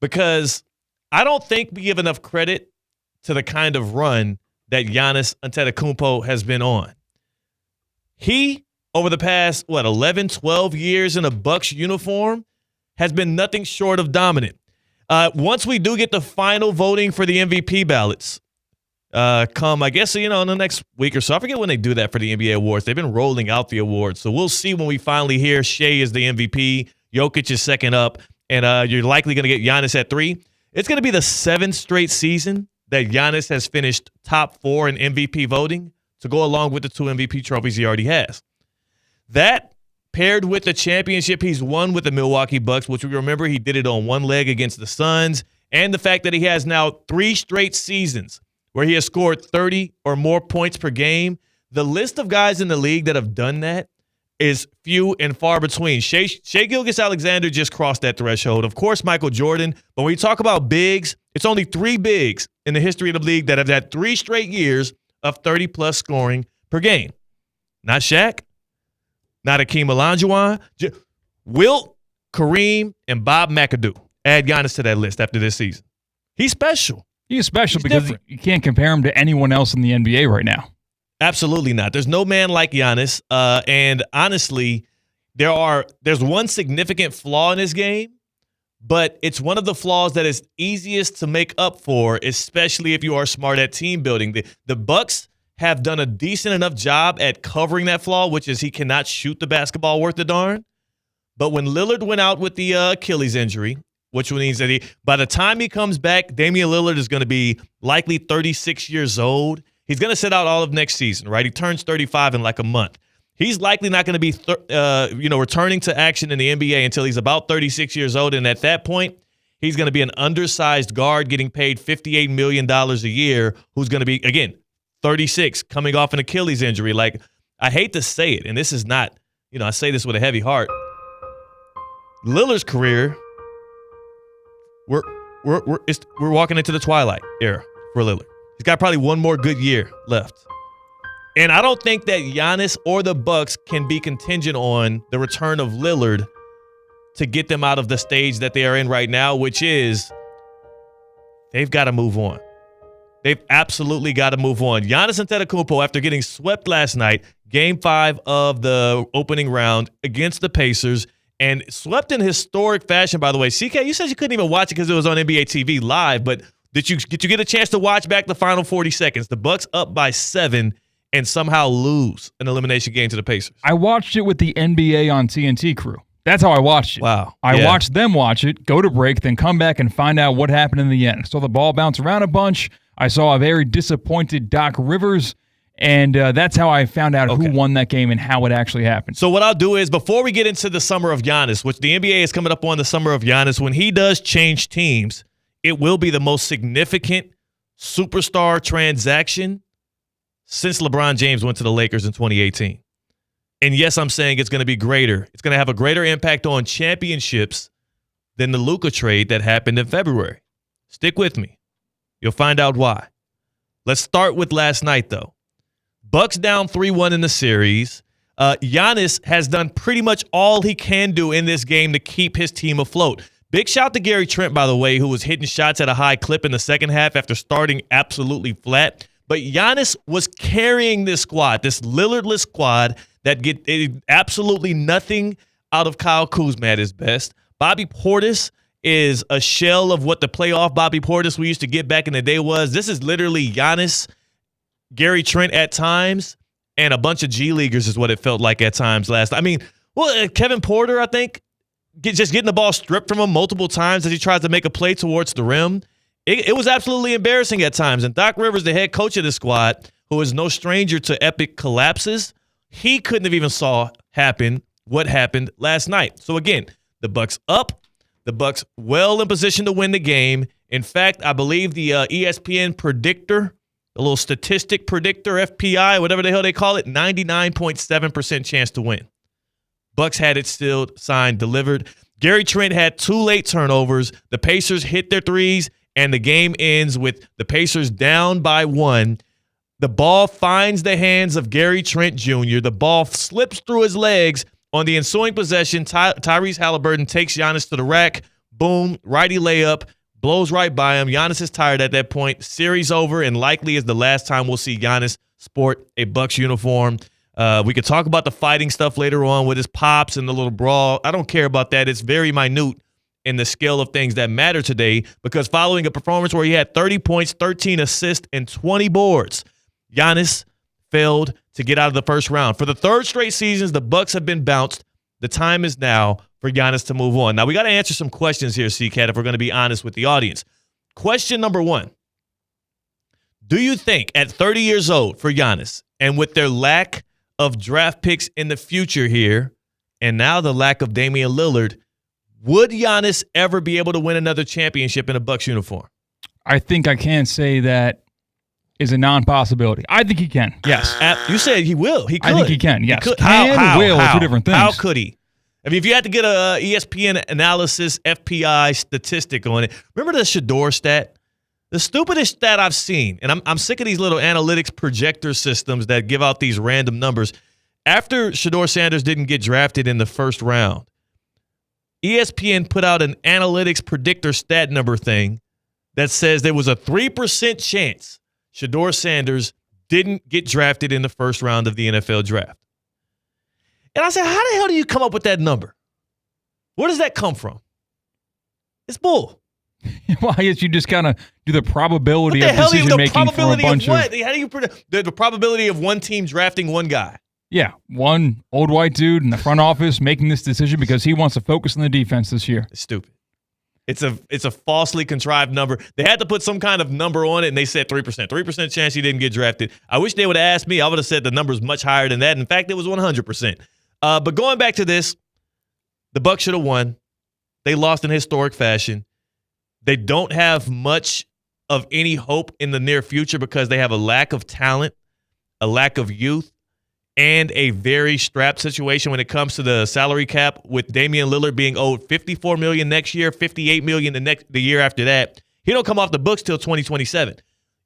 because I don't think we give enough credit to the kind of run that Giannis Antetokounmpo has been on. He, over the past, 11, 12 years in a Bucks uniform, has been nothing short of dominant. Once we do get the final voting for the MVP ballots, come, I guess, in the next week or so. I forget when they do that for the NBA awards. They've been rolling out the awards. So we'll see when we finally hear Shea is the MVP, Jokic is second up, and you're likely going to get Giannis at 3. It's going to be the 7th straight season that Giannis has finished top 4 in MVP voting to go along with the 2 MVP trophies he already has. That, paired with the championship he's won with the Milwaukee Bucks, which we remember he did it on one leg against the Suns, and the fact that he has now 3 straight seasons where he has scored 30 or more points per game, the list of guys in the league that have done that is few and far between. Shea Gilgeous-Alexander just crossed that threshold. Of course, Michael Jordan. But when you talk about bigs, it's only 3 bigs in the history of the league that have had 3 straight years of 30-plus scoring per game. Not Shaq, not Akeem Olajuwon. Wilt, Kareem, and Bob McAdoo. Add Giannis to that list after this season. He's special. He's special because you can't compare him to anyone else in the NBA right now. Absolutely not. There's no man like Giannis. And honestly, there's one significant flaw in his game, but it's one of the flaws that is easiest to make up for, especially if you are smart at team building. The Bucks have done a decent enough job at covering that flaw, which is he cannot shoot the basketball worth a darn. But when Lillard went out with the Achilles injury, which means that by the time he comes back, Damian Lillard is going to be likely 36 years old. He's going to sit out all of next season, right? He turns 35 in like a month. He's likely not going to be, returning to action in the NBA until he's about 36 years old. And at that point, he's going to be an undersized guard getting paid $58 million a year who's going to be, again, 36, coming off an Achilles injury. Like, I hate to say it, and this is not, I say this with a heavy heart. Lillard's career, we're walking into the twilight era for Lillard. He's got probably one more good year left. And I don't think that Giannis or the Bucks can be contingent on the return of Lillard to get them out of the stage that they are in right now, which is they've got to move on. They've absolutely got to move on. Giannis Antetokounmpo, after getting swept last night, Game 5 of the opening round against the Pacers, and swept in historic fashion, by the way. CK, you said you couldn't even watch it because it was on NBA TV live, but did you get a chance to watch back the final 40 seconds? The Bucks up by 7 and somehow lose an elimination game to the Pacers. I watched it with the NBA on TNT crew. That's how I watched it. Wow. I watched them watch it, go to break, then come back and find out what happened in the end. Saw the ball bounce around a bunch. I saw a very disappointed Doc Rivers, and that's how I found out who won that game and how it actually happened. So what I'll do is, before we get into the summer of Giannis, which the NBA is coming up on the summer of Giannis, when he does change teams, it will be the most significant superstar transaction since LeBron James went to the Lakers in 2018. And yes, I'm saying it's going to be greater. It's going to have a greater impact on championships than the Luka trade that happened in February. Stick with me. You'll find out why. Let's start with last night, though. Bucks down 3-1 in the series. Giannis has done pretty much all he can do in this game to keep his team afloat. Big shout to Gary Trent, by the way, who was hitting shots at a high clip in the second half after starting absolutely flat. But Giannis was carrying this squad, this Lillardless squad that get absolutely nothing out of Kyle Kuzma at his best. Bobby Portis is a shell of what the playoff Bobby Portis we used to get back in the day was. This is literally Giannis, Gary Trent at times, and a bunch of G Leaguers is what it felt like at times last. I mean, Kevin Porter, I think, just getting the ball stripped from him multiple times as he tries to make a play towards the rim. It was absolutely embarrassing at times. And Doc Rivers, the head coach of the squad, who is no stranger to epic collapses, he couldn't have even saw what happened last night. So again, the Bucks up, the Bucks well in position to win the game. In fact, I believe the ESPN predictor, a little statistic predictor, FPI, whatever the hell they call it, 99.7% chance to win. Bucks had it still signed, delivered. Gary Trent had 2 late turnovers. The Pacers hit their threes, and the game ends with the Pacers down by 1. The ball finds the hands of Gary Trent Jr. The ball slips through his legs. On the ensuing possession, Tyrese Halliburton takes Giannis to the rack. Boom, righty layup. blows right by him. Giannis is tired at that point. Series over, and likely is the last time we'll see Giannis sport a Bucks uniform. We could talk about the fighting stuff later on with his pops and the little brawl. I don't care about that. It's very minute in the scale of things that matter today, because following a performance where he had 30 points, 13 assists, and 20 boards, Giannis failed to get out of the first round. For the third straight seasons, the Bucks have been bounced. The time is now for Giannis to move on. Now, we got to answer some questions here, C-Cat, if we're going to be honest with the audience. Question number one. Do you think at 30 years old for Giannis, and with their lack of draft picks in the future here, and now the lack of Damian Lillard, would Giannis ever be able to win another championship in a Bucks uniform? I think I can say that is a non-possibility. I think he can, yes. You said he will. He could. I think he can, yes. He could. How? Will are two different things. How could he? I mean, if you had to get a ESPN analysis, FPI statistic on it, remember the Shador stat? The stupidest stat I've seen, and I'm sick of these little analytics projector systems that give out these random numbers. After Shador Sanders didn't get drafted in the first round, ESPN put out an analytics predictor stat number thing that says there was a 3% chance Shador Sanders didn't get drafted in the first round of the NFL draft. And I said, how the hell do you come up with that number? Where does that come from? It's bull. Well, I guess you just kind of do the probability of decision-making for a bunch of... How do you predict the probability of one team drafting one guy? Yeah, one old white dude in the front office making this decision because he wants to focus on the defense this year. It's stupid. It's a falsely contrived number. They had to put some kind of number on it, and they said 3%. 3% chance he didn't get drafted. I wish they would have asked me. I would have said the number's much higher than that. In fact, it was 100%. But going back to this, the Bucks should have won. They lost in historic fashion. They don't have much of any hope in the near future because they have a lack of talent, a lack of youth, and a very strapped situation when it comes to the salary cap, with Damian Lillard being owed $54 million next year, $58 million the year after that. He don't come off the books till 2027.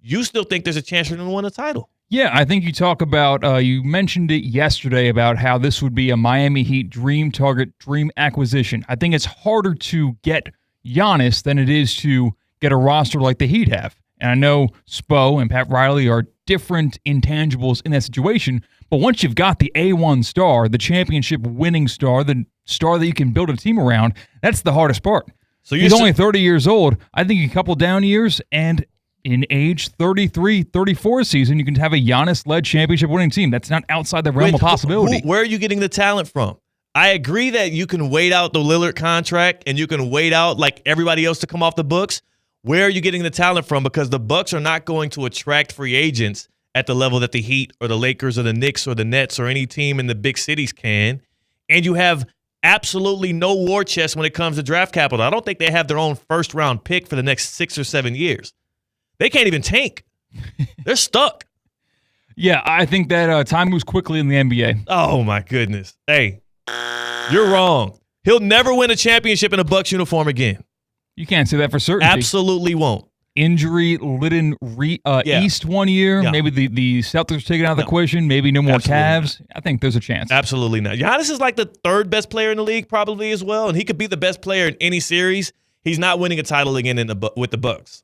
You still think there's a chance for him to win a title? Yeah, I think you talk about, you mentioned it yesterday about how this would be a Miami Heat dream target, dream acquisition. I think it's harder to get Giannis than it is to get a roster like the Heat have. And I know Spo and Pat Riley are different intangibles in that situation, but once you've got the A1 star, the championship winning star, the star that you can build a team around, that's the hardest part. So he's only 30 years old. I think a couple down years, and in age 33, 34 season, you can have a Giannis-led championship winning team. That's not outside the realm of possibility. Where are you getting the talent from? I agree that you can wait out the Lillard contract and you can wait out like everybody else to come off the books. Where are you getting the talent from? Because the Bucks are not going to attract free agents at the level that the Heat or the Lakers or the Knicks or the Nets or any team in the big cities can. And you have absolutely no war chest when it comes to draft capital. I don't think they have their own first-round pick for the next 6 or 7 years. They can't even tank. They're stuck. Yeah, I think that time moves quickly in the NBA. Oh, my goodness. Hey, you're wrong. He'll never win a championship in a Bucks uniform again. You can't say that for certain. Absolutely won't. Injury-lidden East 1 year. Yeah. Maybe the Celtics taken out of the equation. Maybe no more Cavs. Not. I think there's a chance. Absolutely not. Giannis is like the third best player in the league probably as well, and he could be the best player in any series. He's not winning a title again with the Bucks.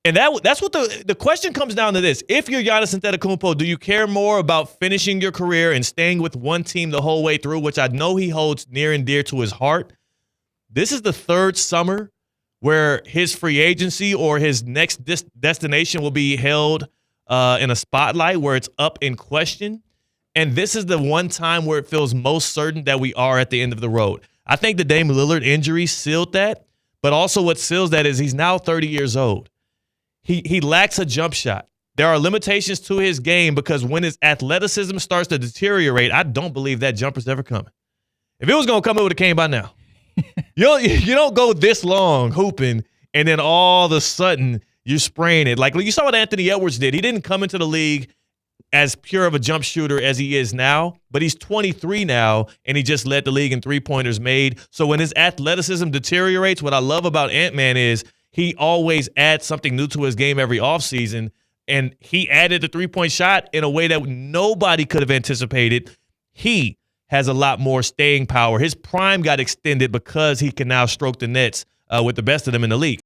And that's what the question comes down to this. If you're Giannis Antetokounmpo, do you care more about finishing your career and staying with one team the whole way through, which I know he holds near and dear to his heart? This is the third summer where his free agency or his next destination will be held in a spotlight where it's up in question. And this is the one time where it feels most certain that we are at the end of the road. I think the Dame Lillard injury sealed that, but also what seals that is he's now 30 years old. He lacks a jump shot. There are limitations to his game because when his athleticism starts to deteriorate, I don't believe that jumper's ever coming. If it was going to come, it would have came by now. You don't go this long hooping and then all of a sudden you're spraying it. Like you saw what Anthony Edwards did. He didn't come into the league as pure of a jump shooter as he is now, but he's 23 now, and he just led the league in three-pointers made. So when his athleticism deteriorates, what I love about Ant-Man is he always adds something new to his game every offseason, and he added the three-point shot in a way that nobody could have anticipated. He has a lot more staying power. His prime got extended because he can now stroke the nets with the best of them in the league.